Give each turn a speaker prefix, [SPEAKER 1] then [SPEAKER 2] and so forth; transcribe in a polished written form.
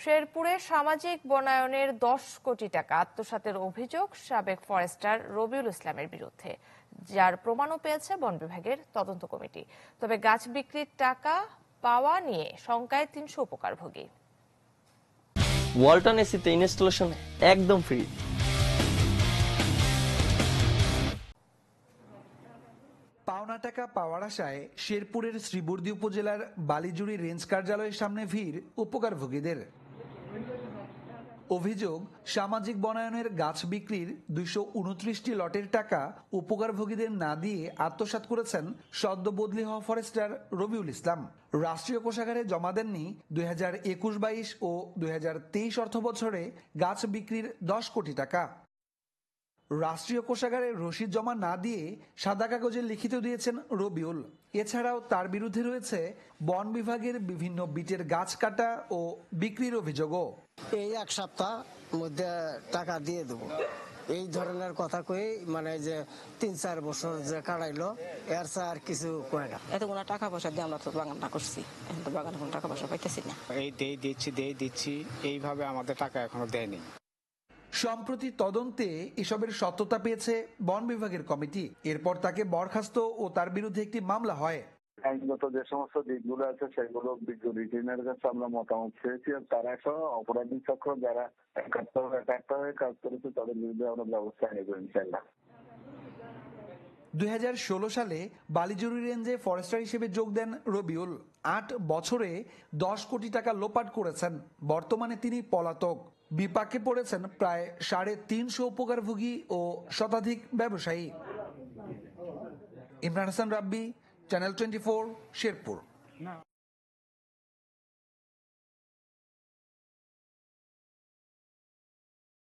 [SPEAKER 1] শেরপুরে সামাজিক বনায়নের 10 কোটি টাকা আত্মসাতের অভিযোগ সাবেক ফরেস্টার রবিউল ইসলামের বিরুদ্ধে, যার প্রমাণও পেয়েছে বন বিভাগের তদন্ত কমিটি। তবে গাছ বিক্রির টাকা পাওয়া নিয়ে শঙ্কায় 300 উপকারভোগী।
[SPEAKER 2] ওয়ালটন এসিতে ইনস্টলেশন একদম ফ্রি।
[SPEAKER 3] পাওনা টাকা পাওয়ার আশায় শেরপুরের শ্রীবর্দী উপজেলার বালিজুড়ি রেঞ্জ কার্যালয়ের সামনে ভিড় উপকারভোগীদের। অভিযোগ, সামাজিক বনায়নের গাছ বিক্রির 229টি লটের টাকা উপকারভোগীদের না দিয়ে আত্মসাৎ করেছেন সদ্য বদলি হওয়া ফরেস্টার রবিউল ইসলাম। রাষ্ট্রীয় কোষাগারে জমা দেননি 2021-22 ও 2023 অর্থ বছরে গাছ বিক্রির 10 কোটি টাকা। রাষ্ট্রীয় কোষাগারে রসিদ জমা না দিয়ে সাদা কাগজে লিখিত দিয়েছেন রবিউল। এছাড়াও তার বিরুদ্ধে রয়েছে বন বিভাগের বিভিন্ন বিটের গাছ কাটা ও বিক্রির অভিযোগও।
[SPEAKER 4] এই এক সপ্তাহ মধ্যে টাকা দিয়ে দেবো, এই ধরনের কথা কই, মানে যে 3-4 বছর যে কাটাইলো এর আর কিছু কয় না।
[SPEAKER 5] এতগুলো টাকা পয়সা দিয়ে আমরা তো বাগানটা করছি, এখন তো বাগানে কোনো টাকা পয়সা পাইতেছি না।
[SPEAKER 6] এই দিচ্ছি এইভাবে আমাদের টাকা এখনো দেয়নি।
[SPEAKER 3] সম্প্রতি তদন্তে এসবের সত্যতা পেয়েছে বন বিভাগের কমিটি। এরপর তাকে বরখাস্ত ও তার বিরুদ্ধে একটি মামলা হয়।
[SPEAKER 7] আইনগত যে সমস্ত দিকগুলো আছে সেগুলো বিজ্ঞ রিটেনের কাছে আমরা মতামত চেয়েছি। তারা সহ অপরাধী চক্র যারা একাত্ম হয়ে কাজ করেছে তাদের বিরুদ্ধে আমরা ব্যবস্থা নেব ইনশাল্লাহ।
[SPEAKER 3] 2016 সালে বালিজুড়ি রেঞ্জে ফরেস্টার হিসেবে যোগ দেন রবিউল। 8 বছরে 10 কোটি টাকা লোপাট করেছেন। বর্তমানে তিনি পলাতক। বিপাকে পড়েছেন প্রায় 350 উপকারভোগী ও শতাধিক ব্যবসায়ী। ইমরান হাসান রাব্বি, চ্যানেল 24, শেরপুর।